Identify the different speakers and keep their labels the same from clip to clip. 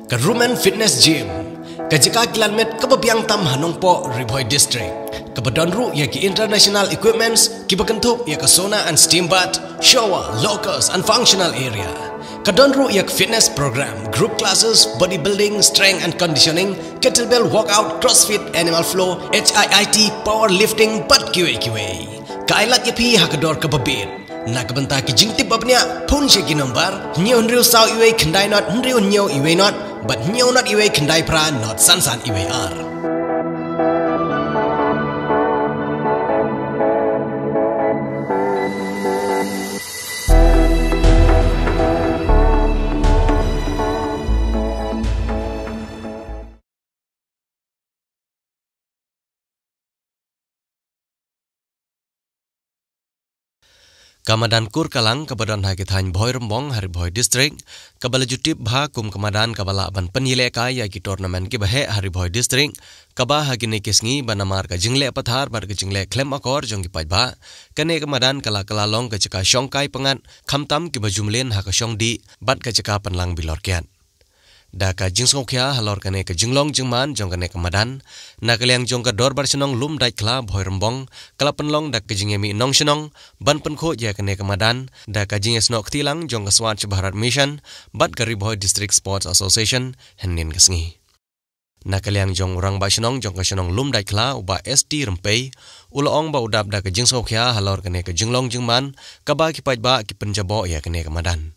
Speaker 1: Ka Rumen Fitness Gym, ka jika kilanmet ka babiang tam Hanongpo Riboy District, ka badonru ya ki international equipments, ki bakentup ya ka sauna and steam bath, shower, lockers and functional area. Ka donru ya fitness program, group classes, bodybuilding, strength and conditioning, kettlebell workout, crossfit, animal flow, HIIT, powerlifting, but QA. Ka ailat ya pi hakador ka babit. Nakabanta ki jingtip babnya phone che ki number nyo nriu sao iwe khandai not nriu nyo iwe not but nyo not iwe khandai pra not san iwe ar. Kamadan kur kalang kabadan hakithan Bhoi Rambong hari Bhoi District kabala jutip bha kum kamadan kabala ban penile ka ya ki tournament ki bahe hari Bhoi District kaba hagine kisngi banamar ka jingle pathar bar ka jingle klem akor jong ki pajba kane kamadan kala long ka chaka shongkai pangat khamtam ki bajumlen ha ka shongdi bat ka chaka panlang bilorkian da ka jingsokya halor kane ka jinglong jingman jong kane kamadan nakaliang jong ka dor bar senong lum dai kla Bhoi Rambong kala penlong da ka jingemi nong senong ban penkho ya kane kamadan da ka jinges nok tilang jong ka Swachh Bharat Mission bat ka Bhoi District Sports Association henin kasngi nakaliang jong urang ba senong jong ka senong lum dai kla uba ST Rempei ulong ba udap da ka jingsokya halor kane ka jinglong jingman kaba ki pajba ki penjabo ya kane kamadan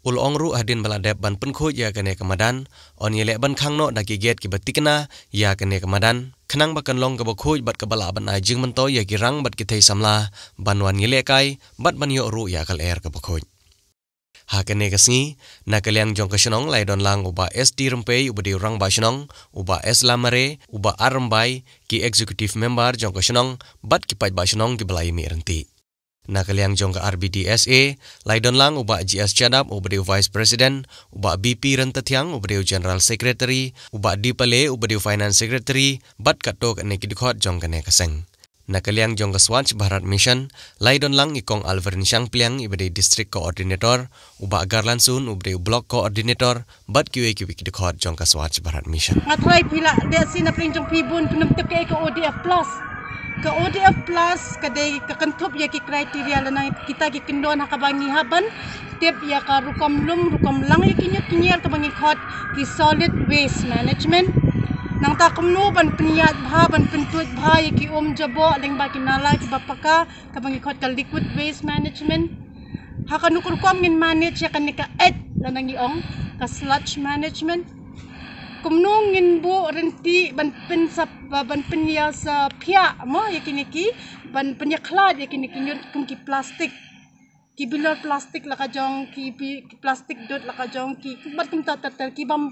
Speaker 1: Ulong ru hadin baladep ban penkho ya kane kamadan on yele ban khangno daki get ki batikna ya kane kamadan khnang bakan long ka bakhoj bat ka bala ban ai jing manto ya ki rang bat ki thei samla banwan yele kai bat ban yo ru ya kal er ka bakhoj ha kane kasngi nakaliang jong ka shnong lai don lang uba SD Rempei uba di rang ba shnong uba S Lamare uba Armbai ki executive member jong ka shnong bat ki paj ba shnong ki balai mi renti nakaliang jong ka RBDSA laidon lang uba GS Chadap uba di Vice President uba BP Rentatiang uba di General Secretary uba Dipale uba di Finance Secretary bat katok ane kidikot jong kane kaseng nakaliang jong ka Swachh Bharat Mission laidon lang ikong Alvin Siang Pliang uba di District Coordinator uba Garlan Sun uba di Block Coordinator bat QA kidikot jong ka Swachh Bharat Mission
Speaker 2: ngatrai pila de sina pring jong pibun kunum tep ke ODF plus ke ODF plus kadai kekentup ya ki kriteria lana kita ki kendon hakabangi haban tip ya ka rukam lang ya kinyar kabangi khot ki solid waste management nang ta kumno ban pniat bha ban pentut bha ya ki jabo leng ba kinala ki bapaka kabangi khot ka liquid waste management hakanukur kom ngin manage ya kanika lanang iong ka sludge management kumnong ngin bu renti ban pen ya sa pia mo yakiniki ban pen ya khlad yakiniki nyur kum ki plastik ki bilor plastik laka jong ki plastik dot laka jong ki bat kum tatar ki bam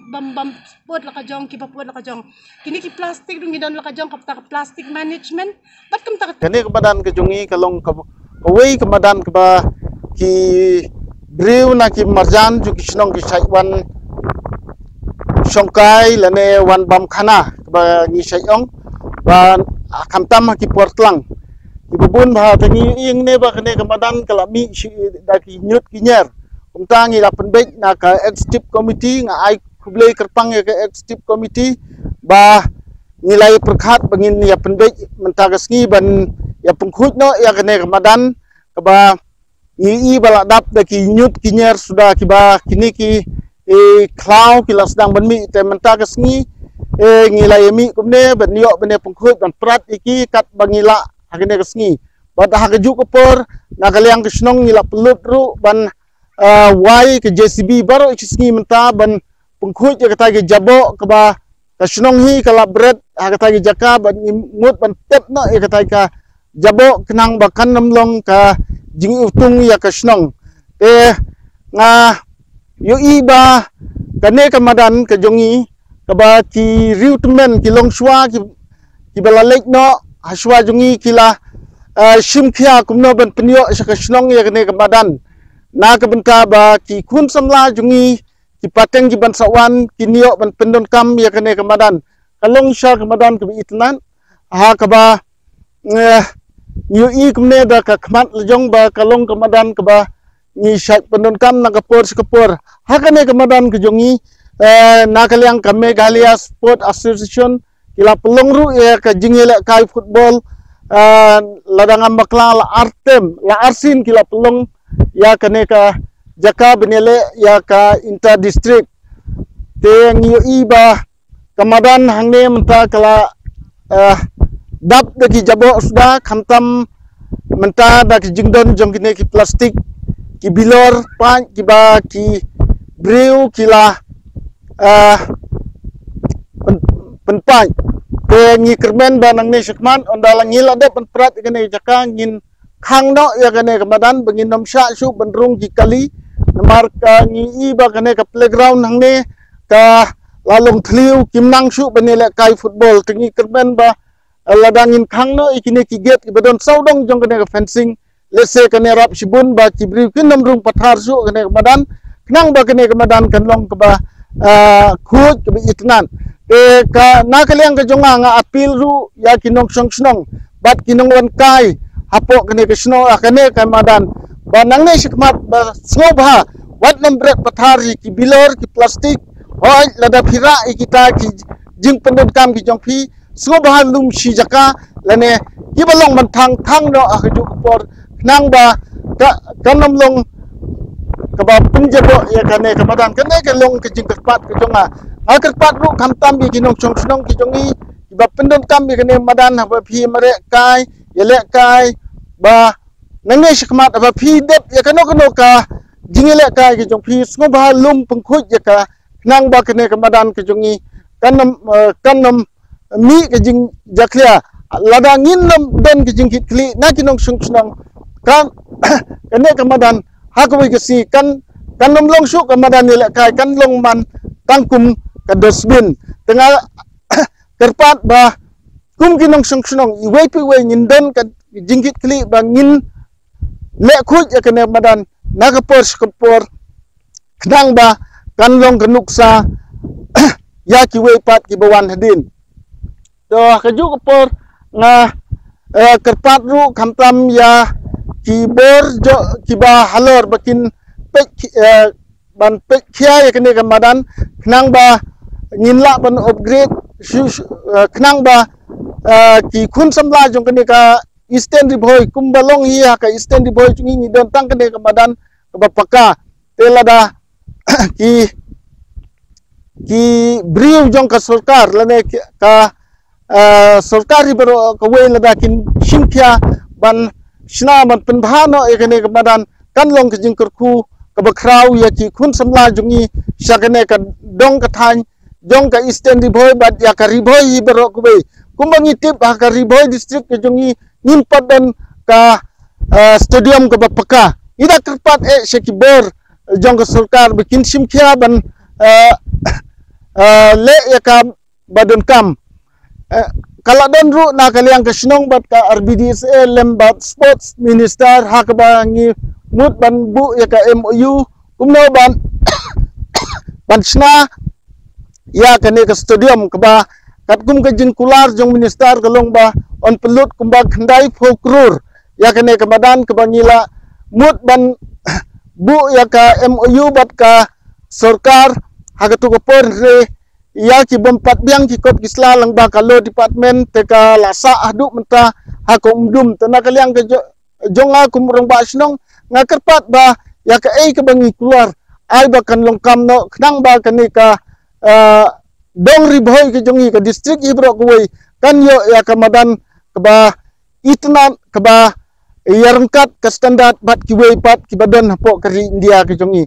Speaker 2: pot laka jong ki papot laka jong kini ki plastik dung gidan laka jong kapta plastic management bat kum tak
Speaker 3: kene kebadan ke jongi kalong kawai kebadan keba ki brew na ki marjan ju ki snong ki saiwan Shongkai lane wan bam khana ba ni sayong ba khamtam ki portlang ki bubun ba tangi ing ne ba kene kamadan kalami da ki nyut ki nyer umta ngi la penbek na ka executive committee nga ai kublei kerpang ya ka executive committee ba nilai perkhat bangin ya penbek mentagasngi ban ya pengkhut no ya kene kamadan ka ba i baladap da ki nyut ki nyer sudah ki ba kini ki klau kila sedang benmi tementa kesngi ngilai mi kumne benyo bene pengkhut dan prat iki kat bangila hakene kesngi bad hakaju kopor nakaliang kesnong ngila pelut ru ban wai ke JCB baru kesngi menta ban pengkhut ya kata ke jabo ke ba kesnong hi kala bread hakata ke jaka ban imut ban tep no ya kata ka jabo kenang bakan namlong ka jing utung ya kesnong nga yo iba kane kamadan ke jongi kaba ki riutmen ki longshwa ki balalek no haswa jongi kila shimkhia kumno ban penyo sakasnong ya kane kamadan na kabenta ba ki kun samla jongi ki pateng ki ban sawan ki nio ban pendon kam ya kane kamadan kalong sha kamadan ke itnan ha kaba yo i kumne da ka khmat lejong ba kalong kamadan kaba ni syait pendon kam na kapor sekapor hakane kamadan ke jongi nakaliang ka Meghalaya Sport Association kila pelongru ya ka jingile kai football ladang makla la artem la arsin kila pelong ya kane ka jaka benele ya ka inter district te ngiyo iba kamadan hangne menta kala dap daki jabo sudah kamtam menta dak jingdon jong kine ki plastik ki bilor pan ki ba ki brew kila penpai te ngi kermen ba nang ne shikman ondala ngila de penprat kene jaka ngin khang no ya kene kamadan bengin nom sha su benrung ki kali namar ka ngi iba kene ka playground hang ne ka lalong thliu kimnang su benele kai football tingi kerben ba ladangin khang no ikine ki gate ki badon saudong jong kene ka fencing lese kene rap sibun ba kibri kinom rung pathar su kene kamadan knang ba kene kamadan kanlong ka ba khut ke itnan ka nakaliang ka jonga nga apil ru ya kinong snong bat kinong wan kai hapo kene ka sno akane kamadan ba nang ne sikmat ba snobha wat nombret pathar ki bilor ki plastik oi lada phira ikita ki jing pendon kam ki jongphi snobha lum si jaka lane ki balong man thang no ahju por nang ba kanom long kaba punjabo ya kane kamadan kane ke long ke jing kerpat ke jonga kerpat ru kamtam bi kinong snong ki jongi ba pendon kam bi kane madan ba phi mare kai yele kai ba nange sikmat ba phi dep ya kano ka jingele kai ki jong phi snobha lum pengkhut ya ka nang ba kene kamadan ke jongi kanam mi ke jing jaklia lada nginom den ke jing kitli na kinong snong kan kene kamadan hakwe ke si kan nom long su kamadan ile kai kan long man tangkum ka dosbin tengah kerpat ba kum kinong snong iwe pi we nginden ka jingkit kli ba ngin le khuj ya kene kamadan nakapor skopor knang ba kan long kenuksa ya ki we pat ki bawan hadin to kaju kapor nga kerpat ru kamtam ya ki bor jo ki ba halor bakin pek ban pek khia ya kene kamadan knang ba nginla ban upgrade knang ba ki khun samla jong kene ka Eastern Riboy kumbalong hiya ka Eastern Riboy chungi ni don tang kene kamadan bapaka telada ki briu jong ka sarkar lane ka sarkari bero ka we lada kin shimkhia ban shna ban penbhano ekene kamadan kanlong ka jing kurku ka bakrau ya ki khun samla jungi shakane ka dong ka than jong ka Eastern Riboy bat ya ka Riboy bero ku we kumbangi tip ka Riboy district ka jungi nimpat dan ka stadium ka bapaka ida kerpat shekibor jong ka sarkar bikin shimkhia ban le ya ka badon kam kala don ru na kaliang kasnong bat ka RBDSA lembat sports minister hakbangi mut ban bu ya ka MOU kumno ban sna ya ka ne ka stadium ka ba kat kum ka jing kular jong minister kalong ba on pelut kumba khandai fokrur ya ka ne ka badan ka bangila mut ban bu ya ka MOU bat ka sarkar hagatu ko por re ya ki bompat biang ki kop kisla lang ba kalo department te ka lasa adu menta hakom dum tana kaliang ke jonga kumrong ba snong ngakerpat ba ya ka ei ka bangi keluar ai ba kan long kam no knang ba kan ka dong Riboy ke jongi ka district ibro ko we kan yo ya ka madan ka ba itnan ka ba yarangkat ka standard bat ki we pat ki badan hapo ka India ke jongi